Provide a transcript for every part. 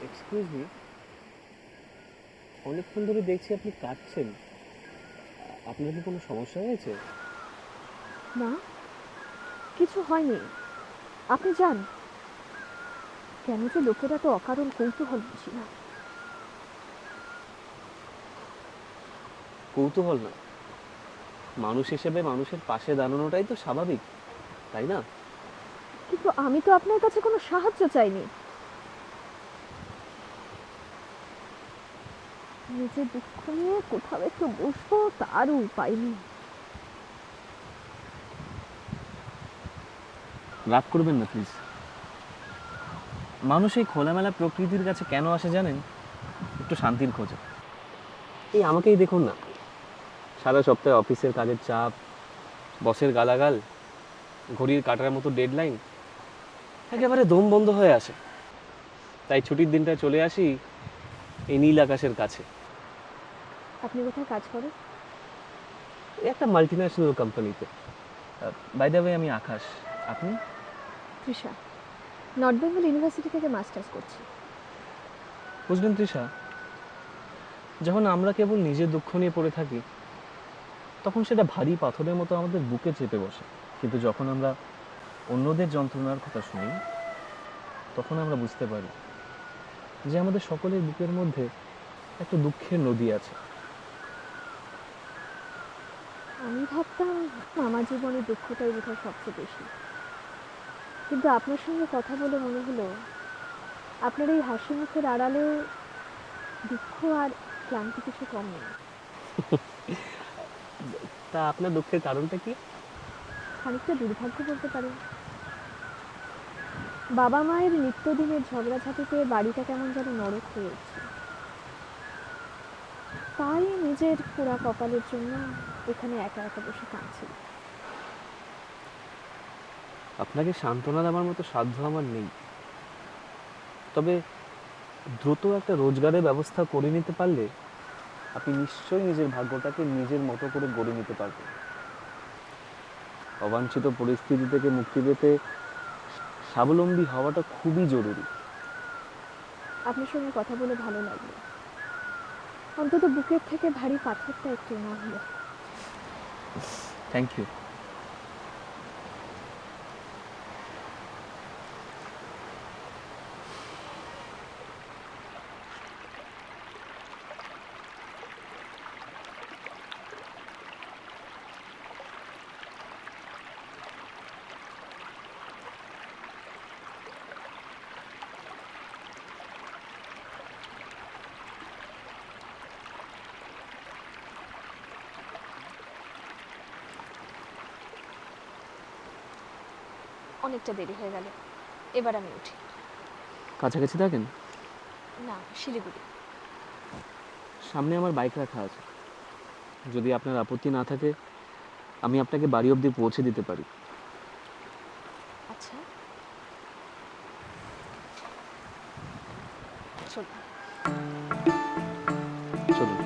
Excuse me, অনেকক্ষণ ধরে দেখছি আপনি কাঁদছেন। আপনার কি কোনো সমস্যা হয়েছে? না, কিছু হয়নি। আপনি যান। কেন যে লোকেরা তো অকারণ কৌতূহল বুঝি না। কৌতূহল না, মানুষ হিসেবে মানুষের পাশে দাঁড়ানোটাই তো স্বাভাবিক, তাই না? কিন্তু আমি তো আপনার কাছে কোনো সাহায্য চাইনি। নিজের দুঃখ নিয়ে কোথাও একটু বসবো তারও উপায় নেই। রাগ করবেন না প্লিজ। মানুষ এই খোলামেলা প্রকৃতির কাছে কেন আসে জানেন? একটু শান্তির খোঁজে। এই আমাকেই দেখুন না, সারা সপ্তাহে অফিসের কাজের চাপ, বসের গালাগাল, ঘড়ির কাঁটার মতো ডেডলাইন, একেবারে দম বন্ধ হয়ে আসে। তাই ছুটির দিনটায় চলে আসি এই নীল আকাশের কাছে। আপনি কোথায় কাজ করেন? এই একটা মাল্টিন্যাশনাল কোম্পানিতে। বাই দ্য ওয়ে, আমি আকাশ। আপনি? তৃষা, নর্থ বেঙ্গল ইউনিভার্সিটি থেকে মাস্টার্স করছি। বুঝলেন তৃষা, যখন আমরা কেবল নিজের দুঃখ নিয়ে পড়ে থাকি তখন সেটা ভারী পাথরের মতো আমাদের বুকে চেপে বসে। কিন্তু যখন আমরা অন্যদের যন্ত্রণার কথা শুনি তখন আমরা বুঝতে পারি যে আমাদের সকলের বুকের মধ্যে একটা দুঃখের নদী আছে। আমি ভাবতাম আমার জীবনে দুঃখটাই বোধহয় সবচেয়ে বেশি, কিন্তু আপনার সঙ্গে কথা বলে মনে হলো আপনার এই হাসি মুখের আড়ালে দুঃখ আর ক্লান্তি কিছু কম নেই। তা আপনার দুঃখের কারণটা কি? খানিকটা দুর্ভাগ্য বলতে পারেন। বাবা মায়ের নিত্যদিনের ঝগড়াঝাটিতে বাড়িটা কেমন যেন নরক হয়ে উঠছে। তাই নিজের পোড়া কপালের জন্য এখানে একা একা বসে কাঁদছি। আপনাকে সান্ত্বনা দেওয়ার মতো সাধ্য আমার নেই, তবে দ্রুত একটা রোজগারের ব্যবস্থা করে নিতে পারলে আপনি নিশ্চয়ই নিজের ভাগ্যটাকে নিজের মতো করে গড়ে নিতে পারবেন। অবাঞ্ছিত পরিস্থিতি থেকে মুক্তি পেতে স্বাবলম্বী হওয়াটা খুবই জরুরি। আপনার সঙ্গে কথা বলে ভালো লাগলো। অন্তত বুকের থেকে ভারী পাথরটা একটু না হলো। Thank you. অনেকটা দেরি হয়ে গেল, এবার আমি উঠি। কাছাকাছি থাকেন? না, শিলিগুড়ি। সামনে আমার বাইক রাখা আছে, যদি আপনার আপত্তি না থাকে আমি আপনাকে বাড়ি অবধি পৌঁছে দিতে পারি। আচ্ছা, চলুন। চলুন।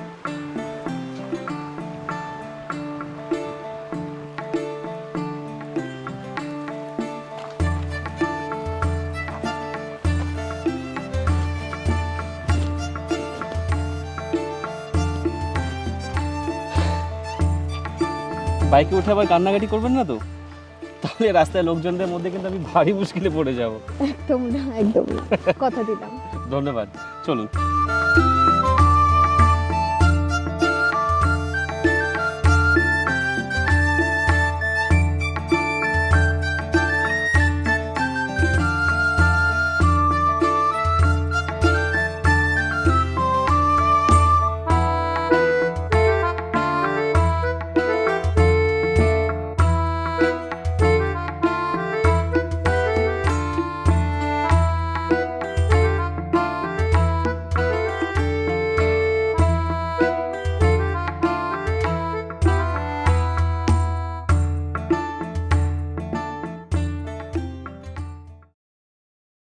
বাইকে উঠে আবার কান্নাকাটি করবেন না তো? তাহলে রাস্তায় লোকজনদের মধ্যে কিন্তু আমি ভারী মুশকিলে পড়ে যাব। একদম না, একদম না, কথা দিলাম। ধন্যবাদ, চলুন।